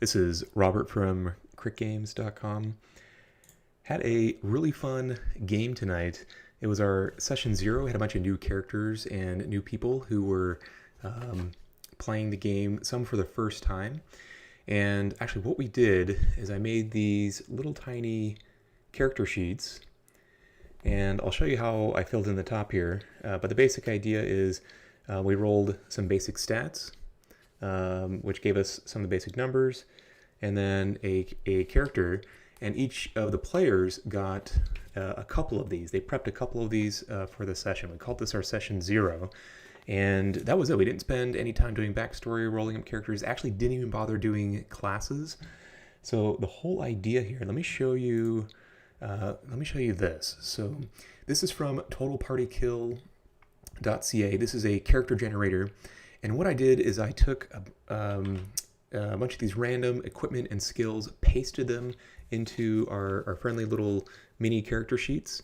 This is Robert from crickgames.com. Had a really fun game tonight. It was our session 0. We had a bunch of new characters and new people who were playing the game, some for the first time. And actually what we did is I made these little tiny character sheets, and I'll show you how I filled in the top here. But the basic idea is we rolled some basic stats, which gave us some of the basic numbers, and then a character, and each of the players got a couple of these. They prepped a couple of these for the session. We called this our session 0, and that was it. We didn't spend any time doing backstory, rolling up characters, actually didn't even bother doing classes. So the whole idea here, let me show you this. So this is from totalpartykill.ca. This is a character generator. And what I did is I took a bunch of these random equipment and skills, pasted them into our friendly little mini character sheets.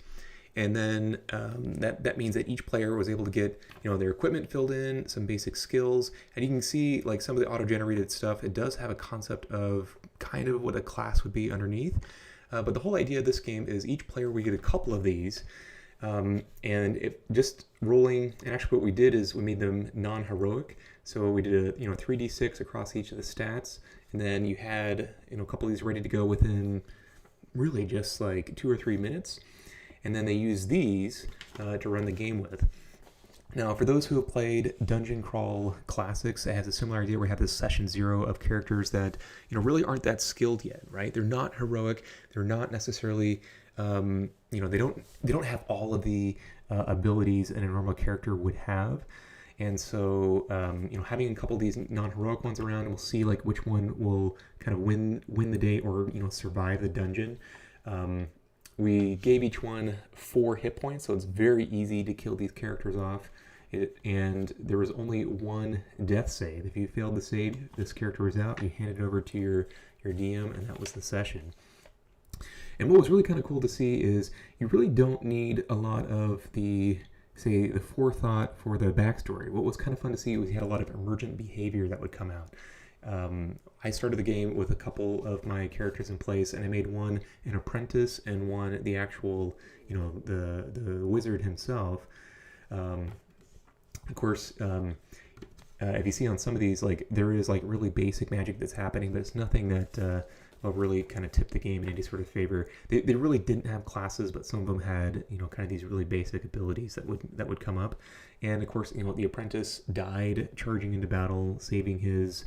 And then that means that each player was able to get their equipment filled in, some basic skills. And you can see like some of the auto-generated stuff, it does have a concept of kind of what a class would be underneath. But the whole idea of this game is each player, we get a couple of these. And it just rolling, and actually what we did is we made them non-heroic. So we did a 3d6 across each of the stats, and then you had a couple of these ready to go within really just like 2 or 3 minutes, and then they use these to run the game with. Now, for those who have played Dungeon Crawl Classics, it has a similar idea. We have this session 0 of characters that really aren't that skilled yet, right? They're not heroic. They're not necessarily they don't have all of the abilities that a normal character would have. And so having a couple of these non-heroic ones around, and we'll see like which one will kind of win the day or survive the dungeon. We gave each one 4 hit points, so it's very easy to kill these characters off. And there was only 1 death save. If you failed to save, this character was out. You hand it over to your DM, and that was the session. And what was really kind of cool to see is you really don't need a lot of the forethought for the backstory. What was kind of fun to see was you had a lot of emergent behavior that would come out. I started the game with a couple of my characters in place, and I made one an apprentice and one the actual, the wizard himself. Of course, if you see on some of these, like there is like really basic magic that's happening, but it's nothing that will really kind of tip the game in any sort of favor. They really didn't have classes, but some of them had kind of these really basic abilities that would come up. And of course, the apprentice died charging into battle, saving his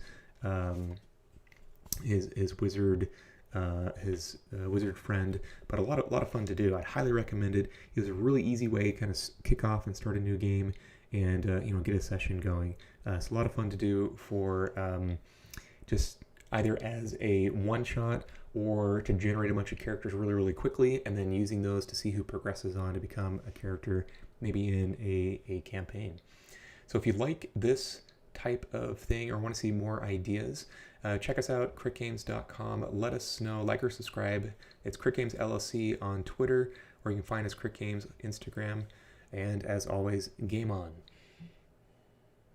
wizard wizard friend. But a lot of fun to do. I'd highly recommend it. It was a really easy way to kind of kick off and start a new game and get a session going. It's a lot of fun to do for just either as a one-shot or to generate a bunch of characters really, really quickly, and then using those to see who progresses on to become a character maybe in a campaign. So if you like this type of thing or want to see more ideas, check us out, crickgames.com. Let us know, like or subscribe. It's Crick Games LLC on Twitter, or you can find us Crick Games Instagram. And as always, game on.